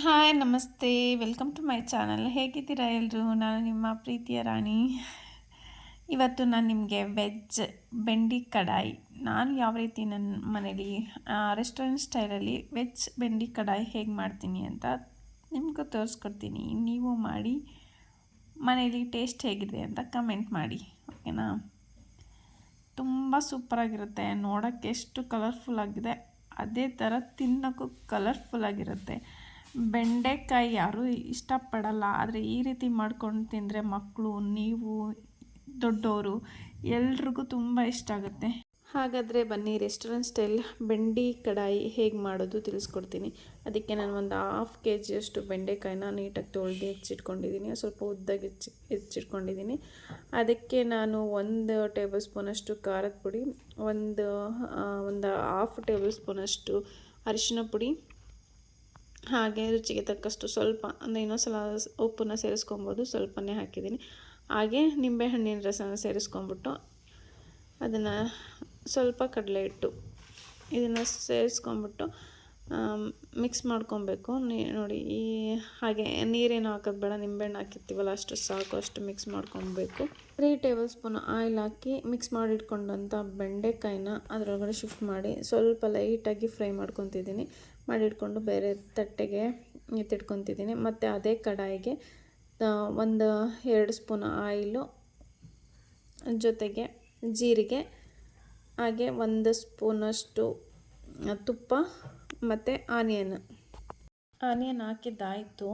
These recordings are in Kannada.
ಹಾಯ್ ನಮಸ್ತೆ, ವೆಲ್ಕಮ್ ಟು ಮೈ ಚಾನಲ್. ಹೇಗಿದ್ದೀರಾ ಎಲ್ಲರೂ? ನಾನು ನಿಮ್ಮ ಪ್ರೀತಿಯ ರಾಣಿ. ಇವತ್ತು ನಾನು ನಿಮಗೆ ವೆಜ್ ಬೆಂಡಿ ಕಡಾಯಿ, ನಾನು ಯಾವ ರೀತಿ ನನ್ನ ಮನೇಲಿ ರೆಸ್ಟೋರೆಂಟ್ ಸ್ಟೈಲಲ್ಲಿ ವೆಜ್ ಬೆಂಡಿ ಕಡಾಯಿ ಹೇಗೆ ಮಾಡ್ತೀನಿ ಅಂತ ನಿಮಗೂ ತೋರಿಸ್ಕೊಡ್ತೀನಿ. ನೀವು ಮಾಡಿ ಮನೇಲಿ ಟೇಸ್ಟ್ ಹೇಗಿದೆ ಅಂತ ಕಮೆಂಟ್ ಮಾಡಿ, ಓಕೆನಾ? ತುಂಬ ಸೂಪರಾಗಿರುತ್ತೆ. ನೋಡೋಕ್ಕೆ ಎಷ್ಟು ಕಲರ್ಫುಲ್ ಆಗಿದೆ, ಅದೇ ಥರ ತಿನ್ನೋಕ್ಕೂ ಕಲರ್ಫುಲ್ಲಾಗಿರುತ್ತೆ. ಬೆಂಡೆಕಾಯಿ ಯಾರೂ ಇಷ್ಟಪಡಲ್ಲ, ಆದರೆ ಈ ರೀತಿ ಮಾಡ್ಕೊಂಡು ತಿಂದರೆ ಮಕ್ಕಳು, ನೀವು, ದೊಡ್ಡವರು ಎಲ್ರಿಗೂ ತುಂಬ ಇಷ್ಟ ಆಗುತ್ತೆ. ಹಾಗಾದರೆ ಬನ್ನಿ, ರೆಸ್ಟೋರೆಂಟ್ ಸ್ಟೈಲ್ ಬೆಂಡಿ ಕಡಾಯಿ ಹೇಗೆ ಮಾಡೋದು ತಿಳಿಸ್ಕೊಡ್ತೀನಿ. ಅದಕ್ಕೆ ನಾನು ಒಂದು 1/2 kg ಬೆಂಡೆಕಾಯಿನ ನೀಟಾಗಿ ತೊಳೆದು ಹೆಚ್ಚಿಟ್ಕೊಂಡಿದ್ದೀನಿ. ಸ್ವಲ್ಪ ಉದ್ದಾಗಿ ಹೆಚ್ಚಿಟ್ಕೊಂಡಿದ್ದೀನಿ. ಅದಕ್ಕೆ ನಾನು 1 ಟೇಬಲ್ ಸ್ಪೂನಷ್ಟು ಖಾರದ ಪುಡಿ, ಒಂದು 1/2 ಟೇಬಲ್ ಸ್ಪೂನಷ್ಟು ಅರಿಶಿನ ಪುಡಿ, ಹಾಗೆ ರುಚಿಗೆ ತಕ್ಕಷ್ಟು ಸ್ವಲ್ಪ, ಅಂದರೆ ಇನ್ನೊಂದ್ಸಲ ಉಪ್ಪನ್ನು ಸೇರಿಸ್ಕೊಬೋದು, ಸ್ವಲ್ಪನೇ ಹಾಕಿದ್ದೀನಿ. ಹಾಗೆ ನಿಂಬೆಹಣ್ಣಿನ ರಸನ ಸೇರಿಸ್ಕೊಂಬಿಟ್ಟು ಅದನ್ನು ಸ್ವಲ್ಪ ಕಡಲೆ ಹಿಟ್ಟು ಇದನ್ನು ಸೇರಿಸ್ಕೊಂಬಿಟ್ಟು ಮಿಕ್ಸ್ ಮಾಡ್ಕೊಬೇಕು. ನೋಡಿ, ಹಾಗೆ ನೀರೇನು ಹಾಕೋದು ಬೇಡ, ನಿಂಬೆಹಣ್ಣು ಹಾಕಿರ್ತೀವಲ್ಲ ಅಷ್ಟು ಸಾಕು, ಅಷ್ಟು ಮಿಕ್ಸ್ ಮಾಡ್ಕೊಬೇಕು. 3 ಟೇಬಲ್ ಸ್ಪೂನ್ ಆಯಿಲ್ ಹಾಕಿ ಮಿಕ್ಸ್ ಮಾಡಿಟ್ಕೊಂಡಂಥ ಬೆಂಡೆಕಾಯಿನ ಅದರೊಳಗಡೆ ಶಿಫ್ಟ್ ಮಾಡಿ ಸ್ವಲ್ಪ ಲೈಟಾಗಿ ಫ್ರೈ ಮಾಡ್ಕೊತಿದ್ದೀನಿ. ಮಾಡಿಟ್ಕೊಂಡು ಬೇರೆ ತಟ್ಟೆಗೆ ಎತ್ತಿಟ್ಕೊತಿದ್ದೀನಿ. ಮತ್ತು ಅದೇ ಕಡಾಯಿಗೆ 2 ಸ್ಪೂನ್ ಆಯಿಲು, ಜೊತೆಗೆ ಜೀರಿಗೆ, ಹಾಗೆ 1 ಸ್ಪೂನಷ್ಟು ತುಪ್ಪ ಮತ್ತು ಆನಿಯನ್ ಹಾಕಿದ್ದಾಯಿತು.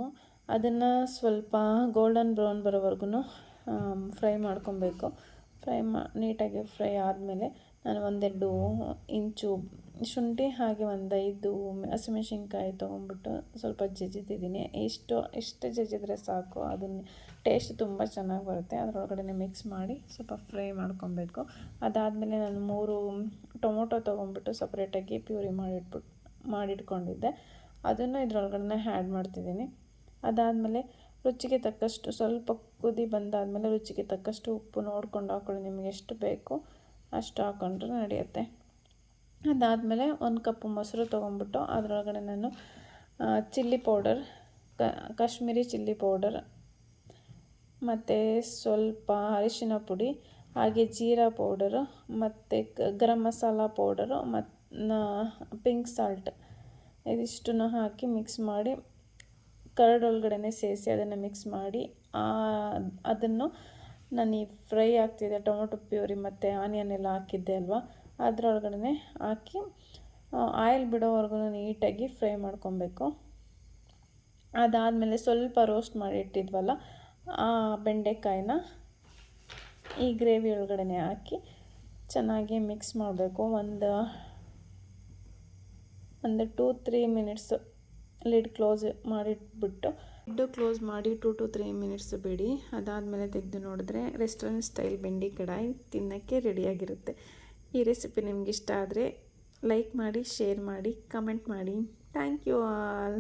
ಅದನ್ನು ಸ್ವಲ್ಪ ಗೋಲ್ಡನ್ ಬ್ರೌನ್ ಬರೋವರೆಗೂ ಫ್ರೈ ಮಾಡ್ಕೊಬೇಕು. ನೀಟಾಗಿ ಫ್ರೈ ಆದಮೇಲೆ ನಾನು 1-2 ಇಂಚು ಶುಂಠಿ, ಹಾಗೆ 5 ಹಸಿಮೆಣ್ಸಿನ್ಕಾಯಿ ತೊಗೊಂಡ್ಬಿಟ್ಟು ಸ್ವಲ್ಪ ಜಜ್ಜಿದ್ದೀನಿ. ಎಷ್ಟು ಜಜ್ಜಿದ್ರೆ ಸಾಕು, ಅದನ್ನು ಟೇಸ್ಟ್ ತುಂಬ ಚೆನ್ನಾಗಿ ಬರುತ್ತೆ. ಅದರೊಳಗಡೆ ಮಿಕ್ಸ್ ಮಾಡಿ ಸ್ವಲ್ಪ ಫ್ರೈ ಮಾಡ್ಕೊಬೇಕು. ಅದಾದಮೇಲೆ ನಾನು 3 ಟೊಮೊಟೊ ತೊಗೊಂಡ್ಬಿಟ್ಟು ಸಪ್ರೇಟಾಗಿ ಪ್ಯೂರಿ ಮಾಡಿಟ್ಕೊಂಡಿದ್ದೆ, ಅದನ್ನು ಇದರೊಳಗಡೆ ಆ್ಯಡ್ ಮಾಡ್ತಿದ್ದೀನಿ. ಅದಾದಮೇಲೆ ರುಚಿಗೆ ತಕ್ಕಷ್ಟು, ಸ್ವಲ್ಪ ಕುದಿ ಬಂದಾದಮೇಲೆ ರುಚಿಗೆ ತಕ್ಕಷ್ಟು ಉಪ್ಪು ನೋಡ್ಕೊಂಡು ಹಾಕ್ಕೊಳ್ಳಿ, ನಿಮಗೆ ಎಷ್ಟು ಬೇಕು ಅಷ್ಟು ಹಾಕ್ಕೊಂಡ್ರೆ ನಡೆಯುತ್ತೆ. ಅದಾದಮೇಲೆ 1 ಕಪ್ ಮೊಸರು ತೊಗೊಂಡ್ಬಿಟ್ಟು ಅದರೊಳಗಡೆ ನಾನು chilli powder, Kashmiri chilli powder, ಮತ್ತು ಸ್ವಲ್ಪ ಅರಿಶಿನ ಪುಡಿ, ಹಾಗೆ ಜೀರಾ ಪೌಡರು, ಮತ್ತು ಗರಂ ಮಸಾಲ ಪೌಡರು, ಮತ್ತು ಪಿಂಕ್ ಸಾಲ್ಟ್, ಇದಿಷ್ಟನ್ನು ಹಾಕಿ ಮಿಕ್ಸ್ ಮಾಡಿ ಕರಡೊಳಗಡೆ ಸೇರಿಸಿ ಅದನ್ನು ಮಿಕ್ಸ್ ಮಾಡಿ ಅದನ್ನು ನಾನು ಈ ಫ್ರೈ ಆಗ್ತಿದೆ ಟೊಮೊಟೊ ಪ್ಯೂರಿ ಮತ್ತು ಆನಿಯನ್ ಎಲ್ಲ ಹಾಕಿದ್ದೆ ಅಲ್ವಾ, ಅದರೊಳಗಡೆ ಹಾಕಿ ಆಯಿಲ್ ಬಿಡೋವರೆಗೂ ನೀಟಾಗಿ ಫ್ರೈ ಮಾಡ್ಕೊಬೇಕು. ಅದಾದಮೇಲೆ ಸ್ವಲ್ಪ ರೋಸ್ಟ್ ಮಾಡಿ ಇಟ್ಟಿದ್ವಲ್ಲ ಆ ಬೆಂಡೆಕಾಯಿನ ಈ ಗ್ರೇವಿ ಒಳಗಡೆ ಹಾಕಿ ಚೆನ್ನಾಗಿ ಮಿಕ್ಸ್ ಮಾಡಬೇಕು. ಒಂದು 2-3 ಮಿನಿಟ್ಸ್ ಲಿಡ್ ಕ್ಲೋಸ್ ಮಾಡಿ 2 to 3 ಮಿನಿಟ್ಸ್ ಬಿಡಿ. ಅದಾದಮೇಲೆ ತೆಗೆದು ನೋಡಿದ್ರೆ ರೆಸ್ಟೋರೆಂಟ್ ಸ್ಟೈಲ್ ಬೆಂಡಿ ಕಡಾಯಿ ತಿನ್ನೋಕ್ಕೆ ರೆಡಿಯಾಗಿರುತ್ತೆ. ಈ ರೆಸಿಪಿ ನಿಮ್ಗೆ ಇಷ್ಟ ಆದರೆ ಲೈಕ್ ಮಾಡಿ, ಶೇರ್ ಮಾಡಿ, ಕಮೆಂಟ್ ಮಾಡಿ. Thank you all.